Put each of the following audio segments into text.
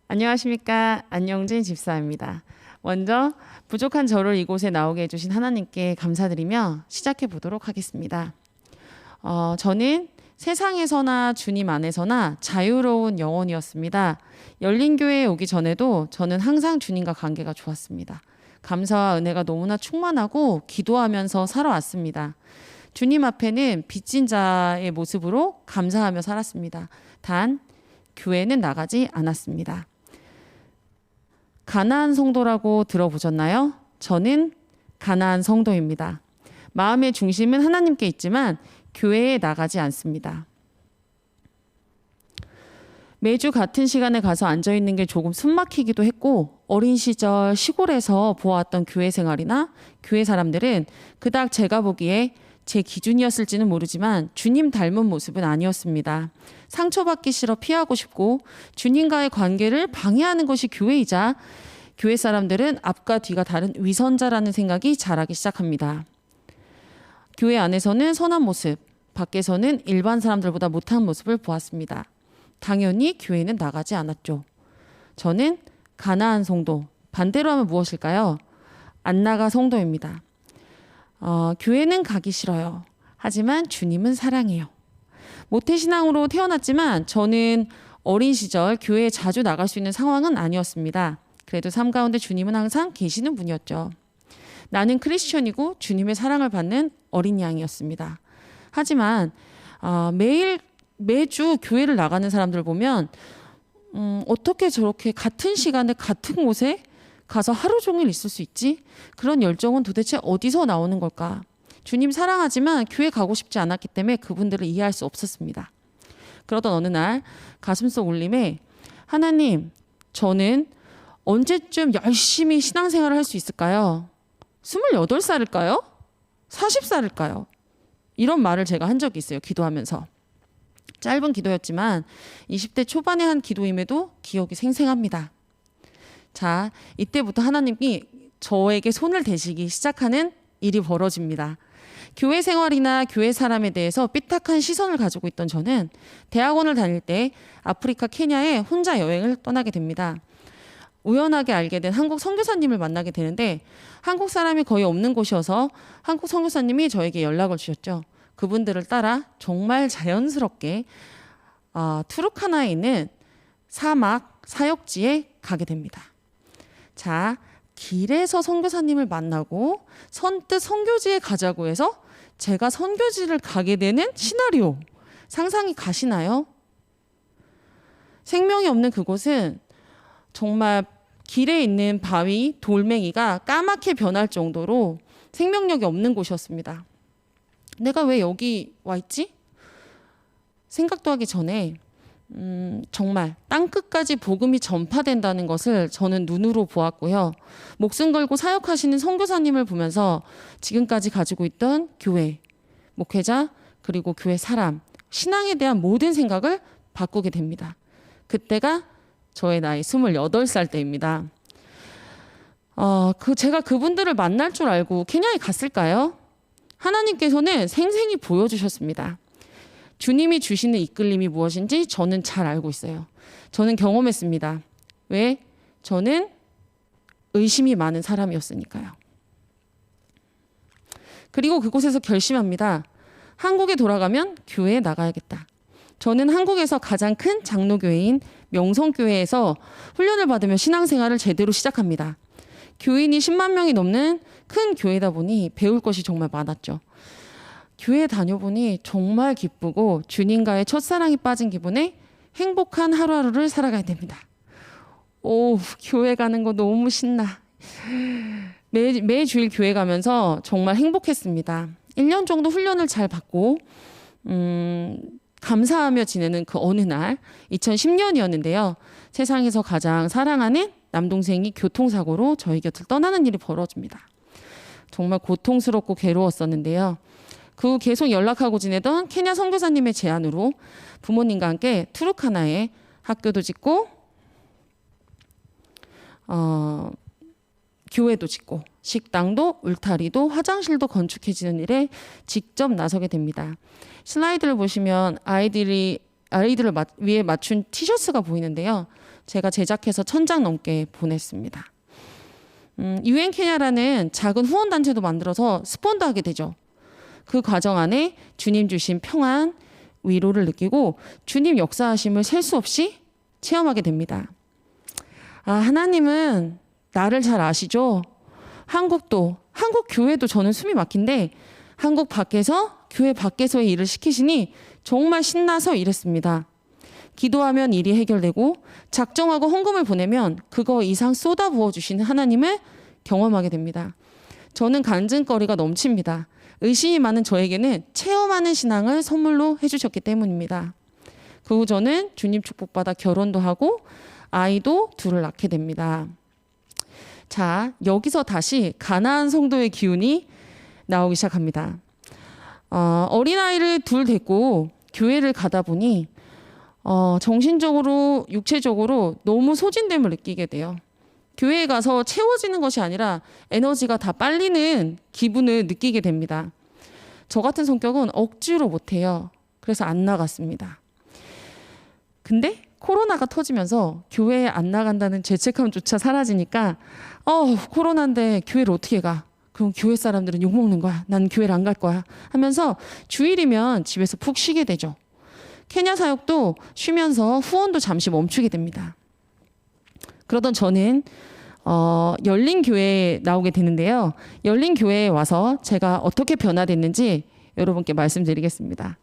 안녕하십니까. 안영진 집사입니다. 먼저 부족한 저를 이곳에 나오게 해주신 하나님께 감사드리며 시작해 보도록 하겠습니다. 저는 세상에서나 주님 안에서나 자유로운 영혼이었습니다. 열린교회에 오기 전에도 저는 항상 주님과 관계가 좋았습니다. 감사와 은혜가 너무나 충만하고 기도하면서 살아왔습니다. 주님 앞에는 빚진 자의 모습으로 감사하며 살았습니다. 단 교회는 나가지 않았습니다. 가나안 성도라고 들어보셨나요? 저는 가나안 성도입니다. 마음의 중심은 하나님께 있지만 교회에 나가지 않습니다. 매주 같은 시간에 가서 앉아있는 게 조금 숨막히기도 했고, 어린 시절 시골에서 보아왔던 교회 생활이나 교회 사람들은 그닥 제가 보기에 제 기준이었을지는 모르지만 주님 닮은 모습은 아니었습니다. 상처받기 싫어 피하고 싶고 주님과의 관계를 방해하는 것이 교회이자 교회 사람들은 앞과 뒤가 다른 위선자라는 생각이 자라기 시작합니다. 교회 안에서는 선한 모습, 밖에서는 일반 사람들보다 못한 모습을 보았습니다. 당연히 교회는 나가지 않았죠. 저는 가나안 성도, 반대로 하면 무엇일까요? 안 나가 성도입니다. 교회는 가기 싫어요. 하지만 주님은 사랑해요. 모태신앙으로 태어났지만 저는 어린 시절 교회에 자주 나갈 수 있는 상황은 아니었습니다. 그래도 삶 가운데 주님은 항상 계시는 분이었죠. 나는 크리스천이고 주님의 사랑을 받는 어린 양이었습니다. 하지만 매주 교회를 나가는 사람들 보면 어떻게 저렇게 같은 시간에 같은 곳에 가서 하루 종일 있을 수 있지? 그런 열정은 도대체 어디서 나오는 걸까? 주님 사랑하지만 교회 가고 싶지 않았기 때문에 그분들을 이해할 수 없었습니다. 그러던 어느 날 가슴속 울림에 하나님, 저는 언제쯤 열심히 신앙생활을 할 수 있을까요? 28살일까요? 40살일까요? 이런 말을 제가 한 적이 있어요. 기도하면서. 짧은 기도였지만 20대 초반에 한 기도임에도 기억이 생생합니다. 자, 이때부터 하나님이 저에게 손을 대시기 시작하는 일이 벌어집니다. 교회 생활이나 교회 사람에 대해서 삐딱한 시선을 가지고 있던 저는 대학원을 다닐 때 아프리카 케냐에 혼자 여행을 떠나게 됩니다. 우연하게 알게 된 한국 선교사님을 만나게 되는데 한국 사람이 거의 없는 곳이어서 한국 선교사님이 저에게 연락을 주셨죠. 그분들을 따라 정말 자연스럽게 투르카나에 있는 사막 사역지에 가게 됩니다. 자, 길에서 선교사님을 만나고 선뜻 선교지에 가자고 해서 제가 선교지를 가게 되는 시나리오 상상이 가시나요? 생명이 없는 그곳은 정말 길에 있는 바위, 돌멩이가 까맣게 변할 정도로 생명력이 없는 곳이었습니다. 내가 왜 여기 와 있지? 생각도 하기 전에 정말 땅끝까지 복음이 전파된다는 것을 저는 눈으로 보았고요. 목숨 걸고 사역하시는 선교사님을 보면서 지금까지 가지고 있던 교회, 목회자, 그리고 교회 사람, 신앙에 대한 모든 생각을 바꾸게 됩니다. 그때가 저의 나이 28살 때입니다. 제가 그분들을 만날 줄 알고 케냐에 갔을까요? 하나님께서는 생생히 보여주셨습니다. 주님이 주시는 이끌림이 무엇인지 저는 잘 알고 있어요. 저는 경험했습니다. 왜? 저는 의심이 많은 사람이었으니까요. 그리고 그곳에서 결심합니다. 한국에 돌아가면 교회에 나가야겠다. 저는 한국에서 가장 큰 장로교회인 명성교회에서 훈련을 받으며 신앙생활을 제대로 시작합니다. 교인이 10만 명이 넘는 큰 교회다 보니 배울 것이 정말 많았죠. 교회 다녀보니 정말 기쁘고 주님과의 첫사랑이 빠진 기분에 행복한 하루하루를 살아가야 됩니다. 오, 교회 가는 거 너무 신나. 매주일 교회 가면서 정말 행복했습니다. 1년 정도 훈련을 잘 받고 감사하며 지내는 그 어느 날 2010년이었는데요. 세상에서 가장 사랑하는 남동생이 교통사고로 저희 곁을 떠나는 일이 벌어집니다. 정말 고통스럽고 괴로웠었는데요. 그 후 계속 연락하고 지내던 케냐 선교사님의 제안으로 부모님과 함께 투르카나에 학교도 짓고 교회도 짓고 식당도 울타리도 화장실도 건축해지는 일에 직접 나서게 됩니다. 슬라이드를 보시면 아이들을 위에 맞춘 티셔츠가 보이는데요. 제가 제작해서 1000장 넘게 보냈습니다. UN 케냐라는 작은 후원단체도 만들어서 스폰도 하게 되죠. 그 과정 안에 주님 주신 평안, 위로를 느끼고 주님 역사하심을 셀 수 없이 체험하게 됩니다. 아, 하나님은 나를 잘 아시죠? 한국 교회도 저는 숨이 막힌데 한국 밖에서 교회 밖에서의 일을 시키시니 정말 신나서 일했습니다. 기도하면 일이 해결되고 작정하고 헌금을 보내면 그거 이상 쏟아 부어주시는 하나님을 경험하게 됩니다. 저는 간증거리가 넘칩니다. 의심이 많은 저에게는 체험하는 신앙을 선물로 해주셨기 때문입니다. 그 후 저는 주님 축복받아 결혼도 하고 아이도 둘을 낳게 됩니다. 자, 여기서 다시 가나안 성도의 기운이 나오기 시작합니다. 어린아이를 둘 데리고 교회를 가다 보니 정신적으로 육체적으로 너무 소진됨을 느끼게 돼요. 교회에 가서 채워지는 것이 아니라 에너지가 다 빨리는 기분을 느끼게 됩니다. 저 같은 성격은 억지로 못해요. 그래서 안 나갔습니다. 근데 코로나가 터지면서 교회에 안 나간다는 죄책감조차 사라지니까 코로나인데 교회를 어떻게 가? 그럼 교회 사람들은 욕먹는 거야. 난 교회를 안 갈 거야. 하면서 주일이면 집에서 푹 쉬게 되죠. 케냐 사역도 쉬면서 후원도 잠시 멈추게 됩니다. 그러던 저는 열린 교회에 나오게 되는데요. 열린 교회에 와서 제가 어떻게 변화됐는지 여러분께 말씀드리겠습니다.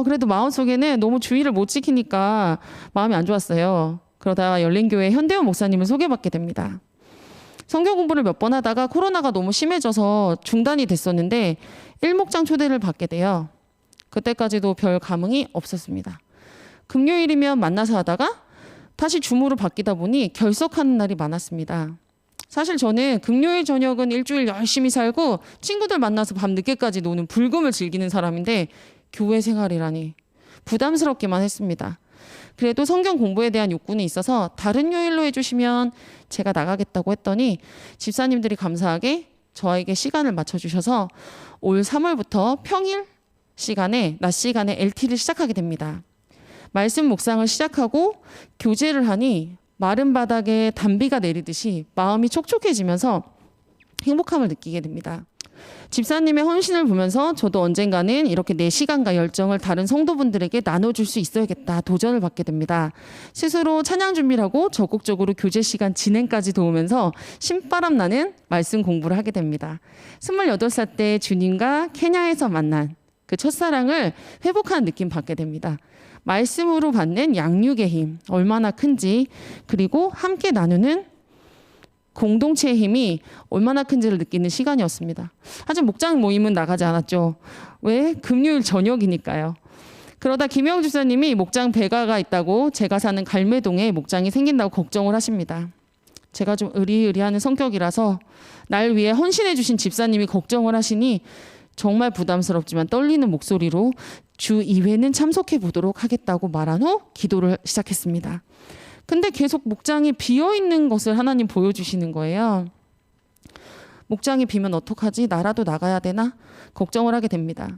그래도 마음속에는 너무 주의를 못 지키니까 마음이 안 좋았어요. 그러다가 열린 교회 현대원 목사님을 소개받게 됩니다. 성경 공부를 몇 번 하다가 코로나가 너무 심해져서 중단이 됐었는데 일목장 초대를 받게 돼요. 그때까지도 별 감흥이 없었습니다. 금요일이면 만나서 하다가 다시 줌으로 바뀌다 보니 결석하는 날이 많았습니다. 사실 저는 금요일 저녁은 일주일 열심히 살고 친구들 만나서 밤 늦게까지 노는 불금을 즐기는 사람인데 교회 생활이라니 부담스럽기만 했습니다. 그래도 성경 공부에 대한 욕구는 있어서 다른 요일로 해주시면 제가 나가겠다고 했더니 집사님들이 감사하게 저에게 시간을 맞춰주셔서 올 3월부터 평일 시간에 낮 시간에 LT를 시작하게 됩니다. 말씀 묵상을 시작하고 교제를 하니 마른 바닥에 단비가 내리듯이 마음이 촉촉해지면서 행복함을 느끼게 됩니다. 집사님의 헌신을 보면서 저도 언젠가는 이렇게 내 시간과 열정을 다른 성도분들에게 나눠줄 수 있어야겠다 도전을 받게 됩니다. 스스로 찬양 준비를 하고 적극적으로 교제 시간 진행까지 도우면서 신바람 나는 말씀 공부를 하게 됩니다. 28살 때 주님과 케냐에서 만난 그 첫사랑을 회복하는 느낌 받게 됩니다. 말씀으로 받는 양육의 힘 얼마나 큰지, 그리고 함께 나누는 공동체의 힘이 얼마나 큰지를 느끼는 시간이었습니다. 하지만 목장 모임은 나가지 않았죠. 왜? 금요일 저녁이니까요. 그러다 김영 주사님이 목장 배가가 있다고 제가 사는 갈매동에 목장이 생긴다고 걱정을 하십니다. 제가 좀 의리의리하는 성격이라서 날 위해 헌신해 주신 집사님이 걱정을 하시니 정말 부담스럽지만 떨리는 목소리로 주 2회는 참석해 보도록 하겠다고 말한 후 기도를 시작했습니다. 근데 계속 목장이 비어있는 것을 하나님 보여주시는 거예요. 목장이 비면 어떡하지? 나라도 나가야 되나? 걱정을 하게 됩니다.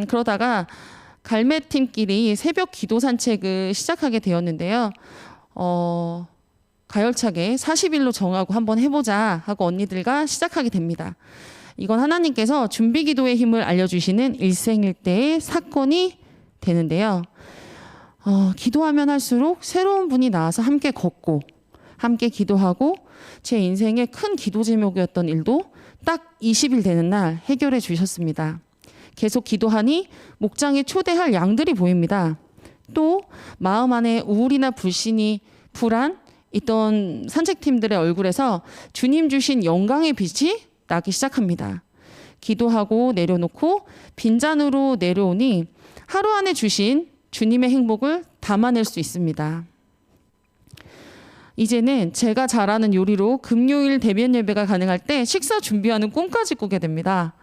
그러다가 갈매팀끼리 새벽 기도 산책을 시작하게 되었는데요. 가열차게 40일로 정하고 한번 해보자 하고 언니들과 시작하게 됩니다. 이건 하나님께서 준비기도의 힘을 알려주시는 일생일대의 사건이 되는데요. 기도하면 할수록 새로운 분이 나와서 함께 걷고 함께 기도하고 제 인생의 큰 기도 제목이었던 일도 딱 20일 되는 날 해결해 주셨습니다. 계속 기도하니 목장에 초대할 양들이 보입니다. 또 마음 안에 우울이나 불안 있던 산책팀들의 얼굴에서 주님 주신 영광의 빛이 나기 시작합니다. 기도하고 내려놓고 빈잔으로 내려오니 하루 안에 주신 주님의 행복을 담아낼 수 있습니다. 이제는 제가 잘하는 요리로 금요일 대면 예배가 가능할 때 식사 준비하는 꿈까지 꾸게 됩니다.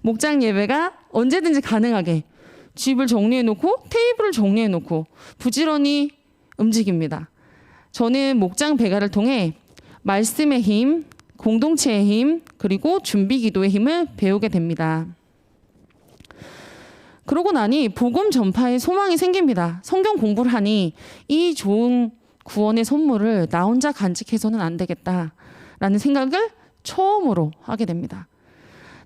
목장 예배가 언제든지 가능하게 집을 정리해놓고 테이블을 정리해놓고 부지런히 움직입니다. 저는 목장 배가를 통해 말씀의 힘, 공동체의 힘, 그리고 준비 기도의 힘을 배우게 됩니다. 그러고 나니 복음 전파에 소망이 생깁니다. 성경 공부를 하니 이 좋은 구원의 선물을 나 혼자 간직해서는 안 되겠다라는 생각을 처음으로 하게 됩니다.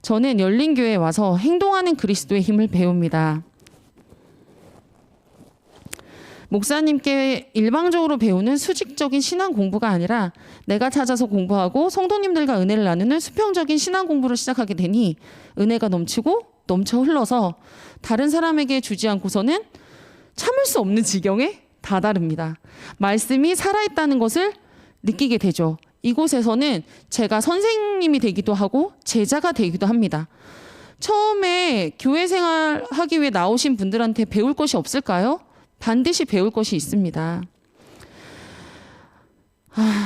저는 열린교회에 와서 행동하는 그리스도의 힘을 배웁니다. 목사님께 일방적으로 배우는 수직적인 신앙 공부가 아니라 내가 찾아서 공부하고 성도님들과 은혜를 나누는 수평적인 신앙 공부를 시작하게 되니 은혜가 넘치고 넘쳐 흘러서 다른 사람에게 주지 않고서는 참을 수 없는 지경에 다다릅니다. 말씀이 살아있다는 것을 느끼게 되죠. 이곳에서는 제가 선생님이 되기도 하고 제자가 되기도 합니다. 처음에 교회 생활하기 위해 나오신 분들한테 배울 것이 없을까요? 반드시 배울 것이 있습니다.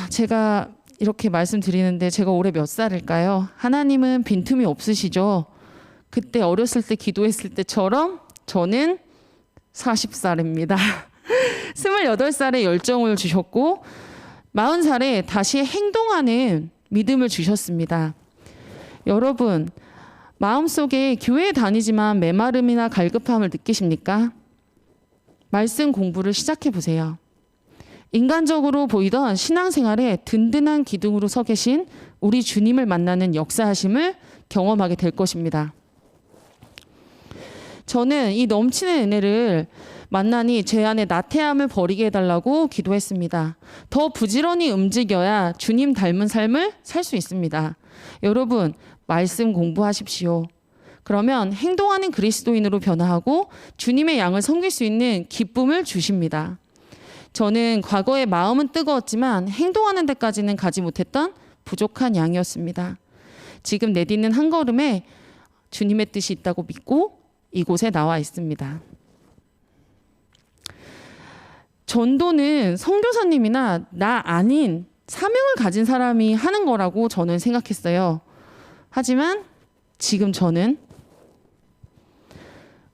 제가 이렇게 말씀드리는데 제가 올해 몇 살일까요? 하나님은 빈틈이 없으시죠? 그때 어렸을 때 기도했을 때처럼 저는 40살입니다. 28살에 열정을 주셨고 40살에 다시 행동하는 믿음을 주셨습니다. 여러분, 마음속에 교회에 다니지만 메마름이나 갈급함을 느끼십니까? 말씀 공부를 시작해 보세요. 인간적으로 보이던 신앙생활에 든든한 기둥으로 서 계신 우리 주님을 만나는 역사하심을 경험하게 될 것입니다. 저는 이 넘치는 은혜를 만나니 제 안에 나태함을 버리게 해달라고 기도했습니다. 더 부지런히 움직여야 주님 닮은 삶을 살 수 있습니다. 여러분, 말씀 공부하십시오. 그러면 행동하는 그리스도인으로 변화하고 주님의 양을 섬길 수 있는 기쁨을 주십니다. 저는 과거에 마음은 뜨거웠지만 행동하는 데까지는 가지 못했던 부족한 양이었습니다. 지금 내딛는 한 걸음에 주님의 뜻이 있다고 믿고 이곳에 나와 있습니다. 전도는 선교사님이나 나 아닌 사명을 가진 사람이 하는 거라고 저는 생각했어요. 하지만 지금 저는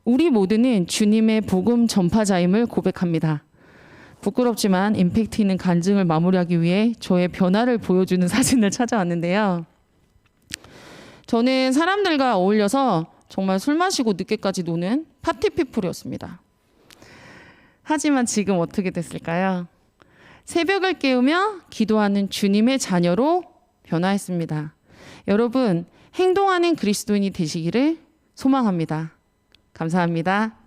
우리 모두는 주님의 복음 전파자임을 고백합니다. 부끄럽지만 임팩트 있는 간증을 마무리하기 위해 저의 변화를 보여주는 사진을 찾아왔는데요. 저는 사람들과 어울려서 정말 술 마시고 늦게까지 노는 파티피플이었습니다. 하지만 지금 어떻게 됐을까요? 새벽을 깨우며 기도하는 주님의 자녀로 변화했습니다. 여러분, 행동하는 그리스도인이 되시기를 소망합니다. 감사합니다.